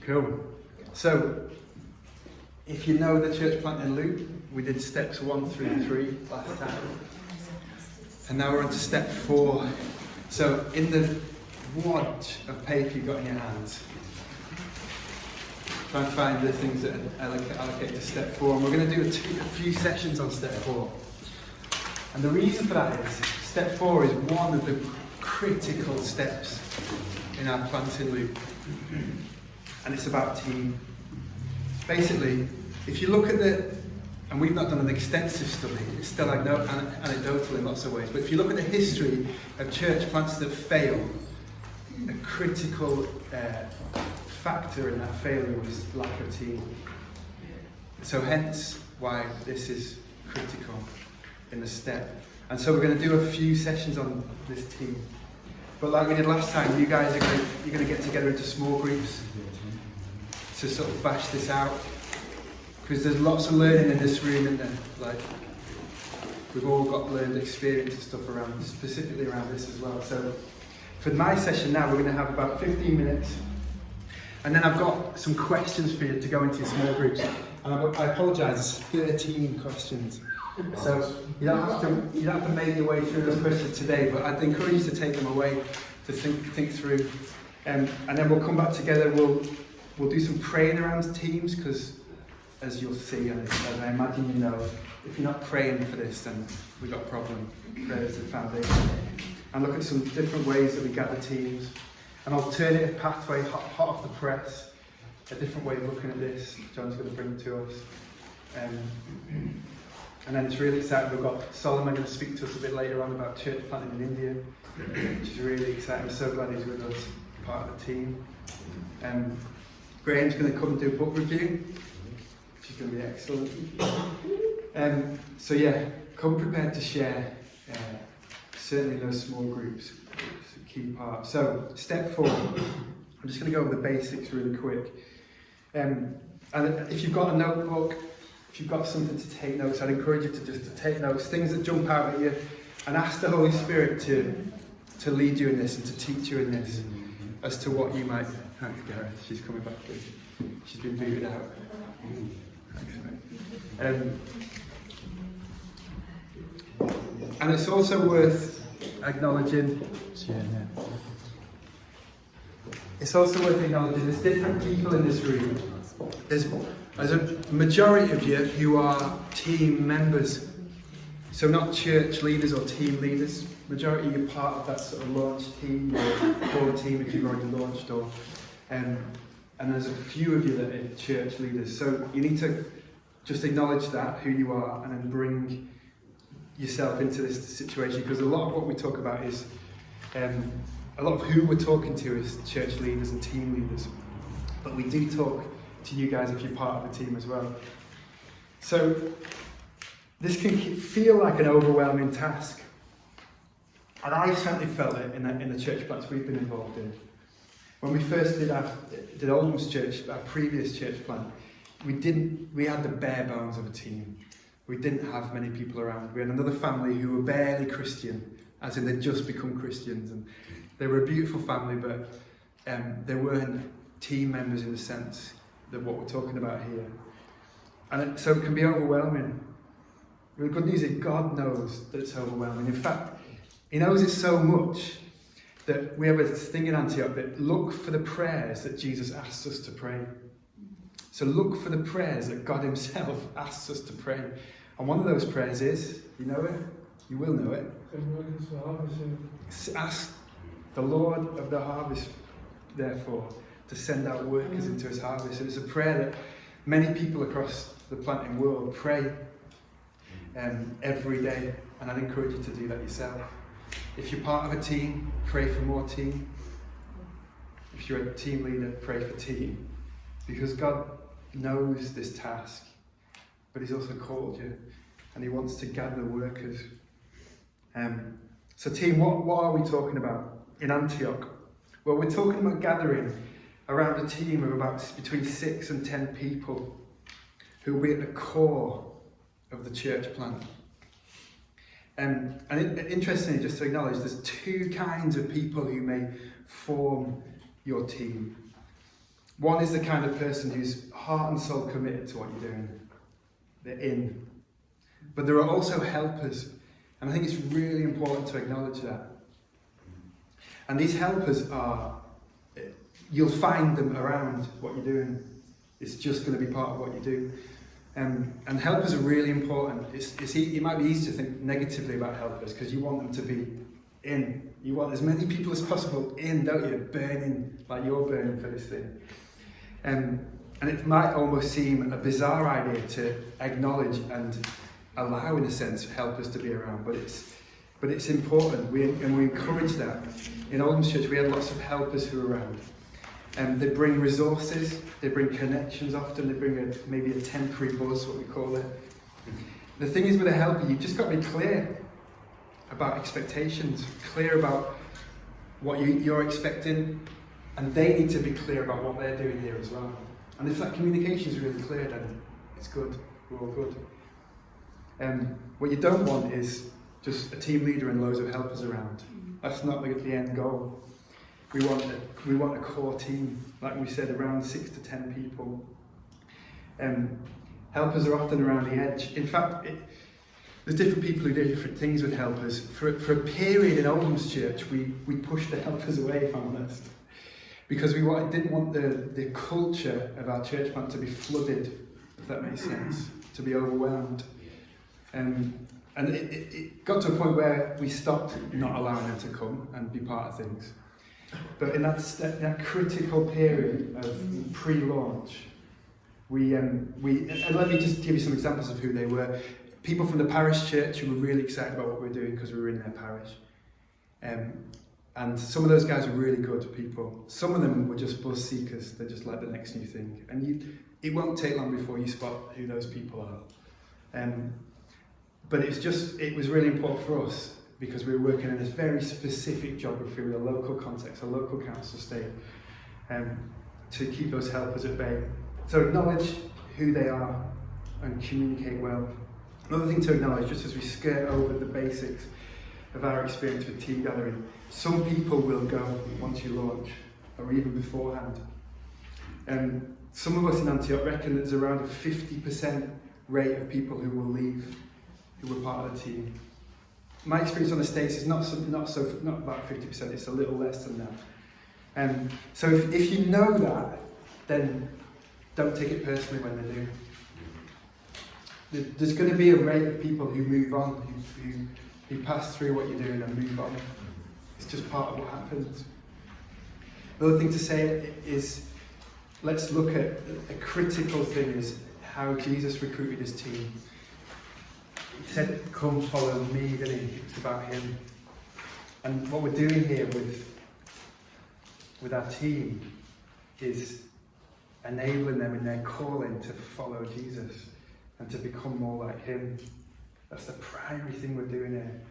Cool. So, if you know the church planting loop, we did steps 1 through 3 last time. And now we're on to step 4. So, in the wad of paper you've got in your hands, try and find the things that allocate to step 4. And we're going to do a few sessions on step 4. And the reason for that is, step 4 is one of the critical steps in our planting loop. And it's about team. Basically, if you look at and we've not done an extensive study, it's still anecdotal in lots of ways, but if you look at the history of church plants that fail, a critical factor in that failure was lack of team. So hence why this is critical in the step. And so we're going to do a few sessions on this team. But like we did last time, you guys you're going to get together into small groups to sort of bash this out, because there's lots of learning in this room, isn't there? Like, we've all got learned experience and stuff around, specifically around this as well. So for my session now, we're going to have about 15 minutes, and then I've got some questions for you to go into your small groups. And I apologise, there's 13 questions. So you don't have to make your way through those questions today, but I'd encourage you to take them away to think through, and then we'll come back together. We'll do some praying around teams, because as you'll see, and as I imagine you know, if you're not praying for this, then we've got a problem. Prayer is the foundation. And look at some different ways that we gather teams, an alternative pathway, hot off the press, a different way of looking at this. John's going to bring it to us. And then it's really exciting. We've got Solomon going to speak to us a bit later on about church planting in India, which is really exciting. I'm so glad he's with us, part of the team. Graham's going to come and do a book review, which is going to be excellent. So yeah, come prepared to share, certainly in those small groups. It's a key part. So step 4, I'm just going to go over the basics really quick. And if you've got a notebook, if you've got something to take notes, I'd encourage you to take notes, things that jump out at you, and ask the Holy Spirit to lead you in this and to teach you in this as to what you might. Thanks, Gareth. She's coming back. She's been booted out. Thanks, mate. And it's also worth acknowledging. It's also worth acknowledging there's different people in this room. There's a majority of you who are team members, so not church leaders or team leaders. Majority of you are part of that sort of launch team or core team if you've already launched, and there's a few of you that are church leaders. So you need to just acknowledge that, who you are, and then bring yourself into this situation, because a lot of what we talk about is, a lot of who we're talking to is church leaders and team leaders, but we do talk to you guys if you're part of the team as well. So this can feel like an overwhelming task, and I certainly felt it in the church plants we've been involved in. When we first did Oldham's church, our previous church plant, we had the bare bones of a team. We didn't have many people around. We had another family who were barely Christian, as in they'd just become Christians, and they were a beautiful family, but they weren't team members in the sense that what we're talking about here. And so it can be overwhelming. The good news is God knows that it's overwhelming. In fact, He knows it so much that we have a thing in Antioch that look for the prayers that Jesus asks us to pray. So look for the prayers that God Himself asks us to pray. And one of those prayers is, you know it? You will know it. Ask the Lord of the harvest, therefore, to send out workers into His harvest. And it's a prayer that many people across the planting world pray every day. And I'd encourage you to do that yourself. If you're part of a team, pray for more team. If you're a team leader, pray for team. Because God knows this task, but He's also called you, and He wants to gather workers. So team, what are we talking about in Antioch? Well, we're talking about gathering around a team of about between 6 and 10 people who will be at the core of the church plant. And interestingly, just to acknowledge, there's 2 kinds of people who may form your team. One is the kind of person who's heart and soul committed to what you're doing. They're in. But there are also helpers, and I think it's really important to acknowledge that. And these helpers are, you'll find them around what you're doing. It's just going to be part of what you do. And helpers are really important. It might be easy to think negatively about helpers because you want them to be in. You want as many people as possible in, don't you? Burning, like you're burning for this thing. And it might almost seem a bizarre idea to acknowledge and allow, in a sense, helpers to be around, but it's important. We encourage that. In Oldham's Church, we had lots of helpers who were around. They bring resources, they bring connections often, they bring maybe a temporary buzz, what we call it. The thing is with a helper, you've just got to be clear about expectations, clear about what you're expecting, and they need to be clear about what they're doing here as well. And if that communication is really clear, then it's good, we're all good. What you don't want is just a team leader and loads of helpers around. That's not the end goal. We want a core team, like we said, around 6 to 10 people. Helpers are often around the edge. In fact, there's different people who do different things with helpers. For a period in Oldham's Church, we pushed the helpers away, if I'm honest, because we didn't want the culture of our church plant to be flooded, if that makes sense, to be overwhelmed. And it got to a point where we stopped not allowing them to come and be part of things. But in that critical period of pre-launch, and let me just give you some examples of who they were. People from the parish church who were really excited about what we were doing because we were in their parish. And some of those guys were really good people. Some of them were just buzz seekers. They're just like the next new thing. And it won't take long before you spot who those people are. But it was really important for us because we were working in this very specific geography with a local context, a local council estate, to keep those helpers at bay. So acknowledge who they are and communicate well. Another thing to acknowledge, just as we skirt over the basics of our experience with team gathering, some people will go once you launch, or even beforehand. Some of us in Antioch reckon there's around a 50% rate of people who will leave, who were part of the team. My experience on the States is not about 50%, it's a little less than that. So if you know that, then don't take it personally when they do. There's going to be a rate of people who move on, who pass through what you're doing and move on. It's just part of what happens. The other thing to say is, let's look at a critical thing is how Jesus recruited his team. He said, "Come follow me," didn't he? It's about him. And what we're doing here with our team is enabling them in their calling to follow Jesus and to become more like him. That's the primary thing we're doing here.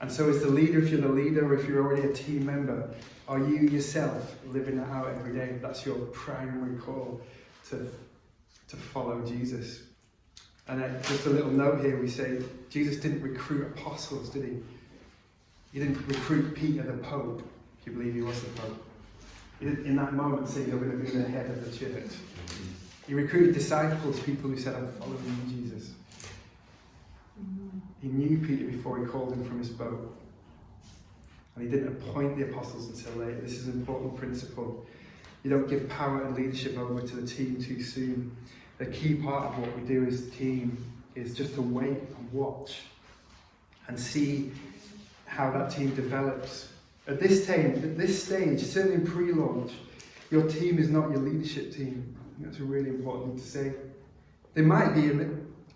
And so as the leader, if you're the leader or if you're already a team member, are you yourself living that out every day? That's your primary call to follow Jesus. And just a little note here, we say Jesus didn't recruit apostles, did he? He didn't recruit Peter the Pope, if you believe he was the Pope. He didn't in that moment say you're going to be the head of the church. He recruited disciples, people who said, "I'm following you, Jesus." He knew Peter before he called him from his boat. And he didn't appoint the apostles until later. This is an important principle. You don't give power and leadership over to the team too soon. The key part of what we do as a team is just to wait and watch and see how that team develops. At this stage, certainly in pre-launch, your team is not your leadership team. That's a really important thing to say. There might be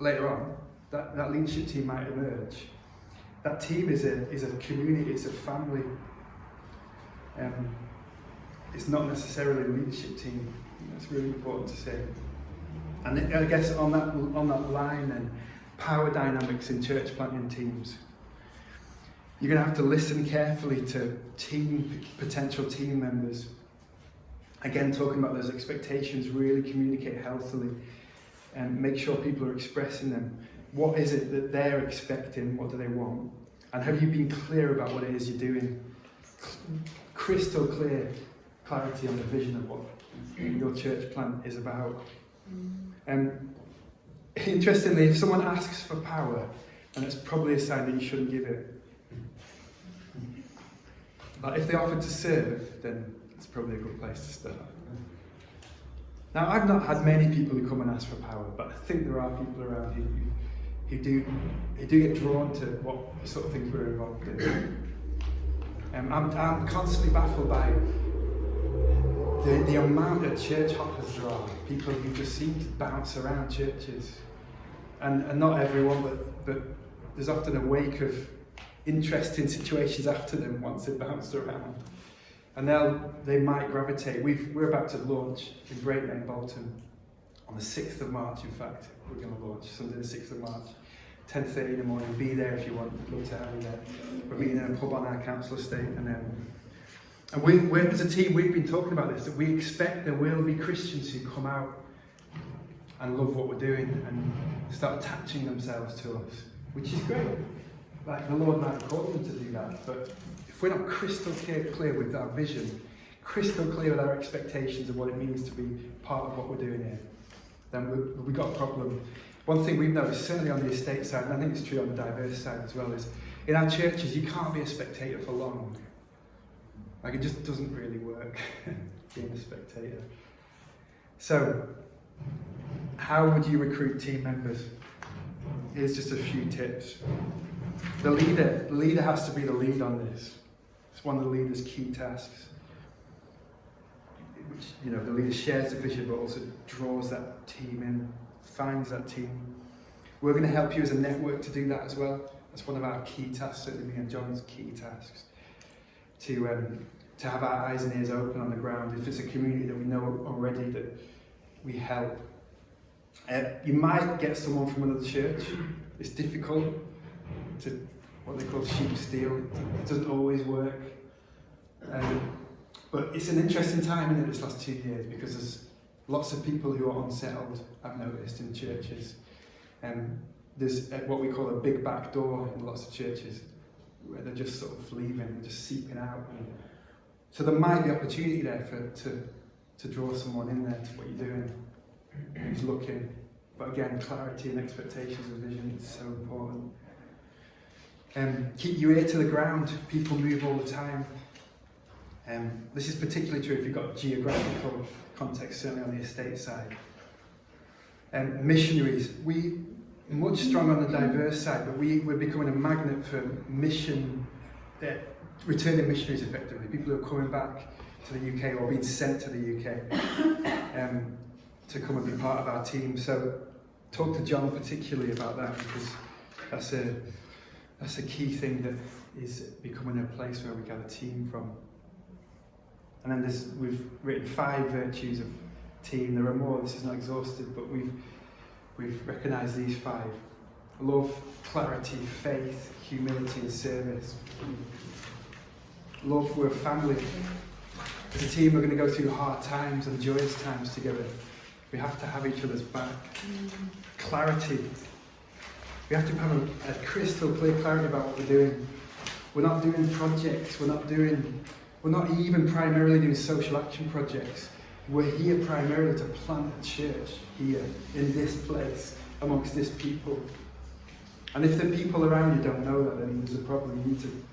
later on, that leadership team might emerge. That team is a community, it's a family. It's not necessarily a leadership team. That's really important to say. And I guess on that line then, power dynamics in church planting teams. You're going to have to listen carefully to potential team members. Again, talking about those expectations, really communicate healthily and make sure people are expressing them. What is it that they're expecting? What do they want? And have you been clear about what it is you're doing? Crystal clear clarity on the vision of your church plant is about. Interestingly, if someone asks for power, then it's probably a sign that you shouldn't give it. But if they offer to serve, then it's probably a good place to start. Now, I've not had many people who come and ask for power, but I think there are people around who do get drawn to what sort of things we're involved in. I'm constantly baffled by the amount of church hoppers there are, people who just seem to bounce around churches. And not everyone, but there's often a wake of interesting situations after them once they've bounced around. And they might gravitate. We're about to launch in Breakneck, Bolton, on the 6th of March, in fact. We're going to launch Sunday the 6th of March, 10:30 in the morning. Be there if you want. We'd love to have you there. We're meeting in a pub on our council estate. And we as a team, we've been talking about this, that we expect there will be Christians who come out and love what we're doing and start attaching themselves to us, which is great. Like, the Lord might call them to do that, but if we're not crystal clear with our vision, crystal clear with our expectations of what it means to be part of what we're doing here, then we've got a problem. One thing we've noticed, certainly on the estate side, and I think it's true on the diverse side as well, is in our churches, you can't be a spectator for long. Like, it just doesn't really work, being a spectator. So, how would you recruit team members? Here's just a few tips. The leader has to be the lead on this. It's one of the leader's key tasks. Which, the leader shares the vision, but also draws that team in, finds that team. We're going to help you as a network to do that as well. That's one of our key tasks, certainly me and John's key tasks. To have our eyes and ears open on the ground. If it's a community that we know already that we help. You might get someone from another church. It's difficult to what they call sheep steal. It doesn't always work. But it's an interesting time in this last 2 years, because there's lots of people who are unsettled, I've noticed, in churches. There's what we call a big back door in lots of churches, where they're just sort of leaving and just seeping out. So there might be opportunity there to draw someone in there to what you're doing, who's looking. But again, clarity and expectations and vision is so important. Keep your ear to the ground. People move all the time. This is particularly true if you've got geographical context, certainly on the estate side. Missionaries. We much stronger on the diverse side, but we're becoming a magnet for returning missionaries effectively. People who are coming back to the UK or being sent to the UK to come and be part of our team. So talk to John particularly about that, because that's a key thing that is becoming a place where we get a team from. And then we've written 5 virtues of team. There are more, this is not exhaustive, but we've recognised these 5. Love, clarity, faith, humility and service. Love, we're a family. As a team, we're going to go through hard times and joyous times together. We have to have each other's back. Clarity. We have to have a crystal clear clarity about what we're doing. We're not doing projects. We're not even primarily doing social action projects. We're here primarily to plant a church here, in this place, amongst this people. And if the people around you don't know that, then there's a problem. You need to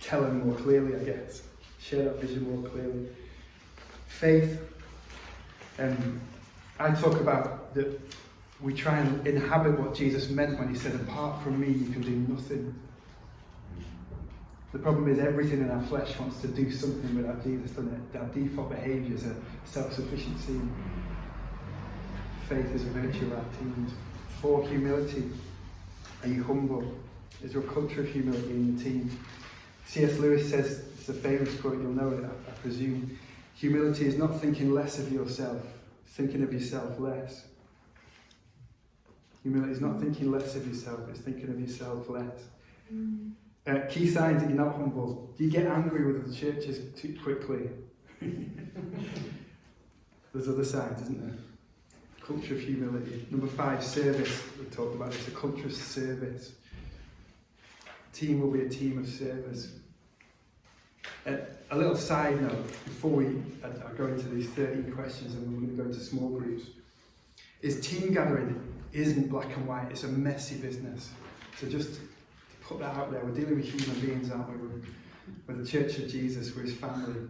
tell them more clearly, I guess. Share that vision more clearly. Faith. I talk about that we try and inhabit what Jesus meant when he said, apart from me, you can do nothing. The problem is everything in our flesh wants to do something without Jesus, doesn't it? Our default behaviours are self-sufficiency. Faith is a virtue of our teams. 4, humility. Are you humble? Is there a culture of humility in your team? C.S. Lewis says, it's a famous quote, you'll know it, I presume. Humility is not thinking less of yourself, thinking of yourself less. Humility is not thinking less of yourself, it's thinking of yourself less. Key signs that you're not humble. Do you get angry with the churches too quickly? There's other signs, isn't there? Culture of humility. Number 5, service. We've talked about this, a culture of service. A team will be a team of service. A little side note before I go into these 13 questions and we're going to go into small groups, is team gathering isn't black and white, it's a messy business. So just to put that out there, we're dealing with human beings, aren't we? We're the Church of Jesus, we're his family.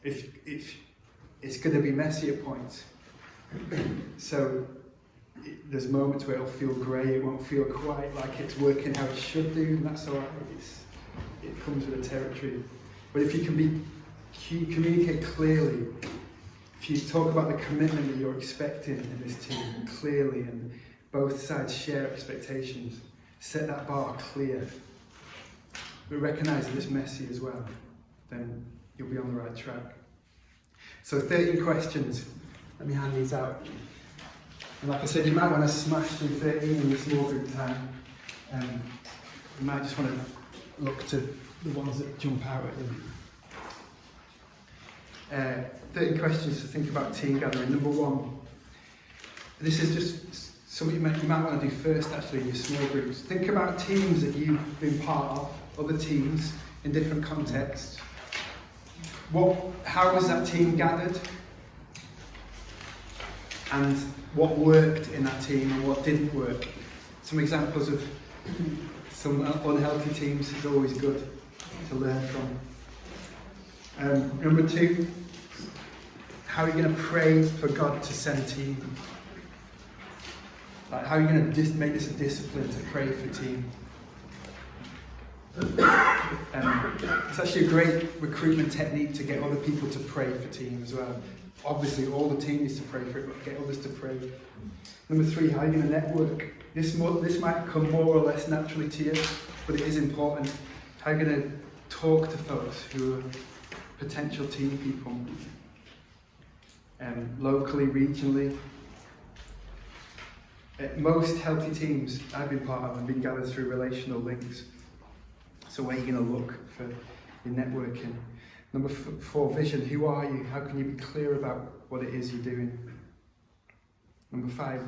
If it's going to be messy at points. So there's moments where it'll feel great, it won't feel quite like it's working how it should do, and that's alright. It comes with the territory. But if you can communicate clearly, if you talk about the commitment that you're expecting in this team clearly, and both sides share expectations, set that bar clear, but recognise that it's messy as well, then you'll be on the right track. So 13 questions. Let me hand these out. And like I said, you might want to smash through 13 in your small group time. You might just want to look to the ones that jump out at you. 13 questions to think about team gathering. Number 1. This is just something you might want to do first actually in your small groups. Think about teams that you've been part of, other teams in different contexts. How was that team gathered? And what worked in that team and what didn't work. Some examples of some unhealthy teams is always good to learn from. Number 2, how are you going to pray for God to send a team? Like, how are you going to make this a discipline to pray for team? It's actually a great recruitment technique to get other people to pray for team as well. Obviously, all the team needs to pray for it, but get others to pray. Number 3, how are you going to network? This might come more or less naturally to you, but it is important. How are you going to talk to folks who are potential team people? Locally, regionally. Most healthy teams I've been part of have been gathered through relational links. So where are you going to look for your networking? Number 4, vision. Who are you? How can you be clear about what it is you're doing? Number 5,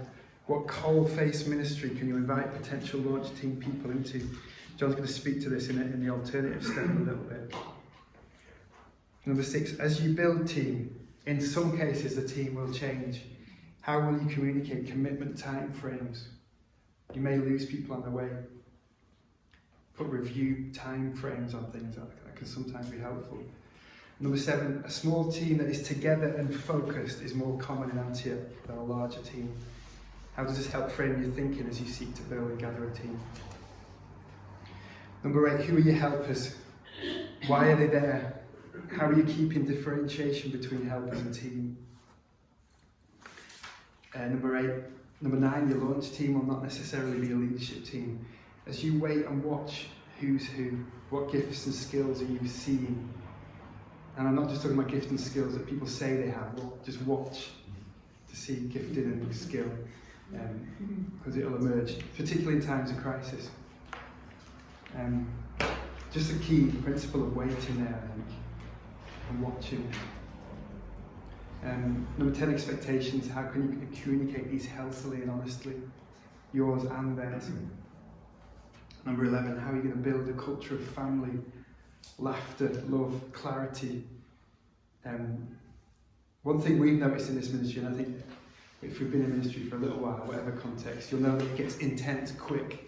what cold-faced ministry can you invite potential launch team people into? John's going to speak to this in the alternative step a little bit. Number 6, as you build team, in some cases the team will change. How will you communicate commitment time frames? You may lose people on the way. Put review time frames on things, that can sometimes be helpful. Number 7, a small team that is together and focused is more common in Antioch than a larger team. How does this help frame your thinking as you seek to build and gather a team? Number 8, who are your helpers? Why are they there? How are you keeping differentiation between helpers and team? Number 9, your launch team will not necessarily be a leadership team. As you wait and watch who's who, what gifts and skills are you seeing? And I'm not just talking about gifts and skills that people say they have, just watch to see gifting and skill, because it'll emerge, particularly in times of crisis. Just a key principle of waiting there, I think, and watching. Number 10, expectations. How can you communicate these healthily and honestly, yours and theirs? Number 11, how are you going to build a culture of family, laughter, love, clarity? One thing we've noticed in this ministry, and I think if we've been in ministry for a little while, whatever context, you'll know that it gets intense quick.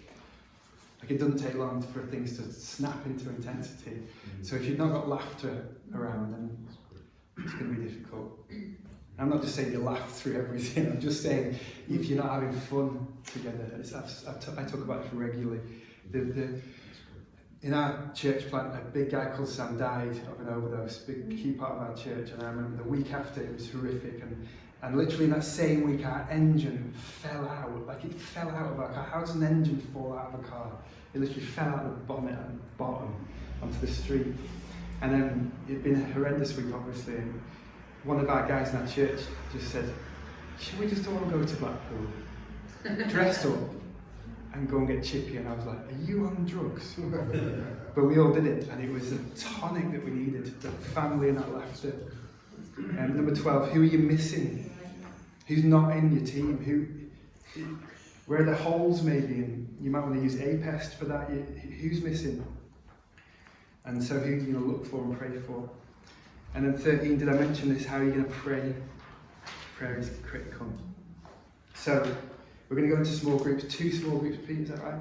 Like, it doesn't take long for things to snap into intensity. So if you've not got laughter around, then it's going to be difficult. I'm not just saying you laugh through everything, I'm just saying if you're not having fun together. I talk about it regularly. In our church plant, a big guy called Sam died of an overdose, big key part of our church, and I remember the week after it was horrific, and literally in that same week our engine fell out, like it fell out of our car. How does an engine fall out of a car? It literally fell out of the bonnet and bottom onto the street. And then it'd been a horrendous week, obviously, and one of our guys in our church just said, should we just all go to Blackpool, dress up, and go and get chippy? And I was like, are you on drugs? But we all did it, and it was the tonic that we needed, the family and that laughter. And number 12, who are you missing? Who's not in your team? Where are the holes maybe? And you might want to use APEST for that. Who's missing? And so who are you going to look for and pray for? And then 13, did I mention this? How are you going to pray? Prayer is critical. So we're going to go into small groups, 2 small groups, Pete, is that right?